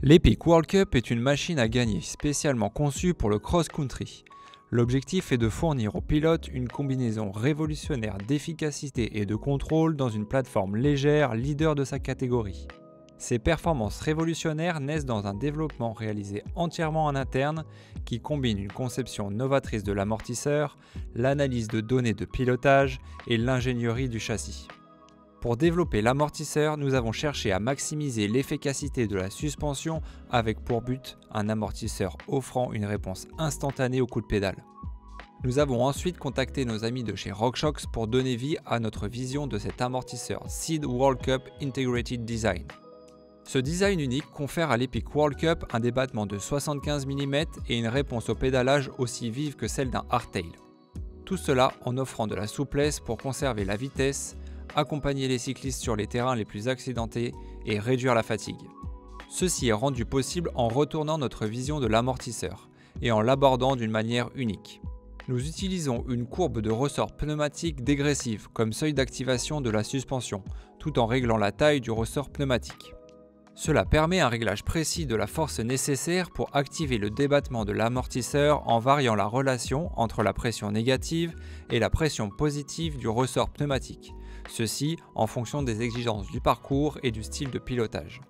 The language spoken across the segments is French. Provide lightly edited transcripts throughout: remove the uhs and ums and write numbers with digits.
L'Epic World Cup est une machine à gagner spécialement conçue pour le cross-country. L'objectif est de fournir aux pilotes une combinaison révolutionnaire d'efficacité et de contrôle dans une plateforme légère leader de sa catégorie. Ces performances révolutionnaires naissent dans un développement réalisé entièrement en interne qui combine une conception novatrice de l'amortisseur, l'analyse de données de pilotage et l'ingénierie du châssis. Pour développer l'amortisseur, nous avons cherché à maximiser l'efficacité de la suspension avec pour but un amortisseur offrant une réponse instantanée au coup de pédale. Nous avons ensuite contacté nos amis de chez RockShox pour donner vie à notre vision de cet amortisseur SEED World Cup Integrated Design. Ce design unique confère à l'Epic World Cup un débattement de 75 mm et une réponse au pédalage aussi vive que celle d'un hardtail. Tout cela en offrant de la souplesse pour conserver la vitesse, accompagner les cyclistes sur les terrains les plus accidentés et réduire la fatigue. Ceci est rendu possible en retournant notre vision de l'amortisseur et en l'abordant d'une manière unique. Nous utilisons une courbe de ressort pneumatique dégressive comme seuil d'activation de la suspension, tout en réglant la taille du ressort pneumatique. Cela permet un réglage précis de la force nécessaire pour activer le débattement de l'amortisseur en variant la relation entre la pression négative et la pression positive du ressort pneumatique, ceci en fonction des exigences du parcours et du style de pilotage.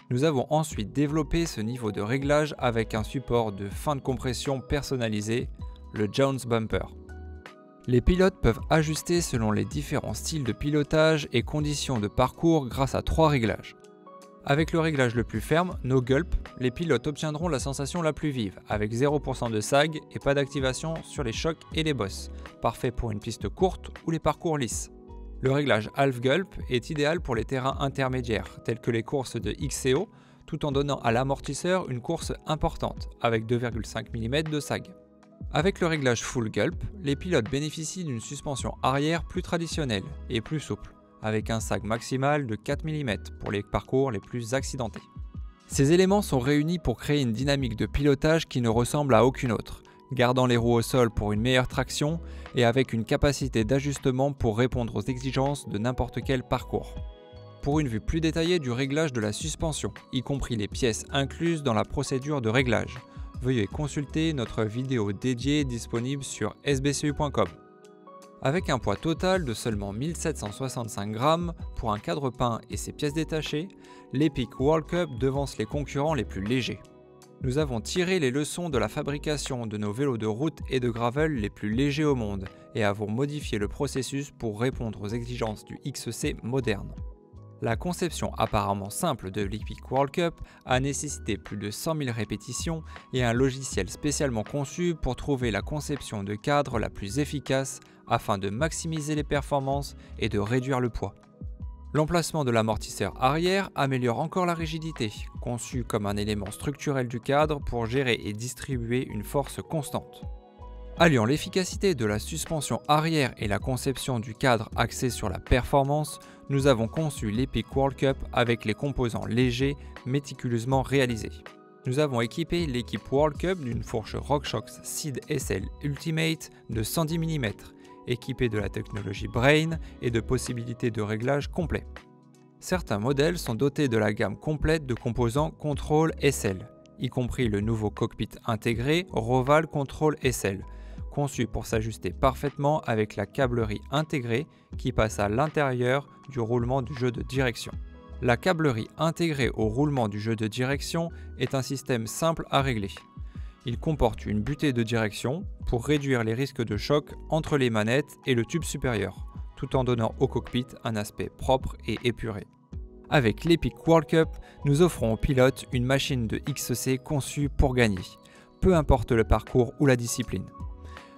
Nous avons ensuite développé ce niveau de réglage avec un support de fin de compression personnalisé, le Jones Bumper. Les pilotes peuvent ajuster selon les différents styles de pilotage et conditions de parcours grâce à 3 réglages. Avec le réglage le plus ferme, no gulp, les pilotes obtiendront la sensation la plus vive, avec 0% de sag et pas d'activation sur les chocs et les bosses, parfait pour une piste courte ou les parcours lisses. Le réglage half gulp est idéal pour les terrains intermédiaires, tels que les courses de XCO, tout en donnant à l'amortisseur une course importante, avec 2,5 mm de sag. Avec le réglage full gulp, les pilotes bénéficient d'une suspension arrière plus traditionnelle et plus souple, avec un sag maximal de 4 mm pour les parcours les plus accidentés. Ces éléments sont réunis pour créer une dynamique de pilotage qui ne ressemble à aucune autre, gardant les roues au sol pour une meilleure traction et avec une capacité d'ajustement pour répondre aux exigences de n'importe quel parcours. Pour une vue plus détaillée du réglage de la suspension, y compris les pièces incluses dans la procédure de réglage, veuillez consulter notre vidéo dédiée disponible sur sbcu.com. Avec un poids total de seulement 1765 grammes pour un cadre peint et ses pièces détachées, l'Epic World Cup devance les concurrents les plus légers. Nous avons tiré les leçons de la fabrication de nos vélos de route et de gravel les plus légers au monde et avons modifié le processus pour répondre aux exigences du XC moderne. La conception apparemment simple de l'Epic World Cup a nécessité plus de 100 000 répétitions et un logiciel spécialement conçu pour trouver la conception de cadre la plus efficace afin de maximiser les performances et de réduire le poids. L'emplacement de l'amortisseur arrière améliore encore la rigidité, conçu comme un élément structurel du cadre pour gérer et distribuer une force constante. Alliant l'efficacité de la suspension arrière et la conception du cadre axé sur la performance, nous avons conçu l'Epic World Cup avec les composants légers méticuleusement réalisés. Nous avons équipé l'équipe World Cup d'une fourche RockShox SEED SL Ultimate de 110 mm, équipée de la technologie Brain et de possibilités de réglage complet. Certains modèles sont dotés de la gamme complète de composants Control SL, y compris le nouveau cockpit intégré Roval Control SL, conçu pour s'ajuster parfaitement avec la câblerie intégrée qui passe à l'intérieur du roulement du jeu de direction. La câblerie intégrée au roulement du jeu de direction est un système simple à régler. Il comporte une butée de direction pour réduire les risques de choc entre les manettes et le tube supérieur, tout en donnant au cockpit un aspect propre et épuré. Avec l'Epic World Cup, nous offrons aux pilotes une machine de XC conçue pour gagner, peu importe le parcours ou la discipline.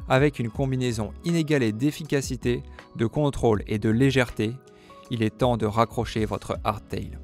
Avec une combinaison inégalée d'efficacité, de contrôle et de légèreté, il est temps de raccrocher votre hardtail.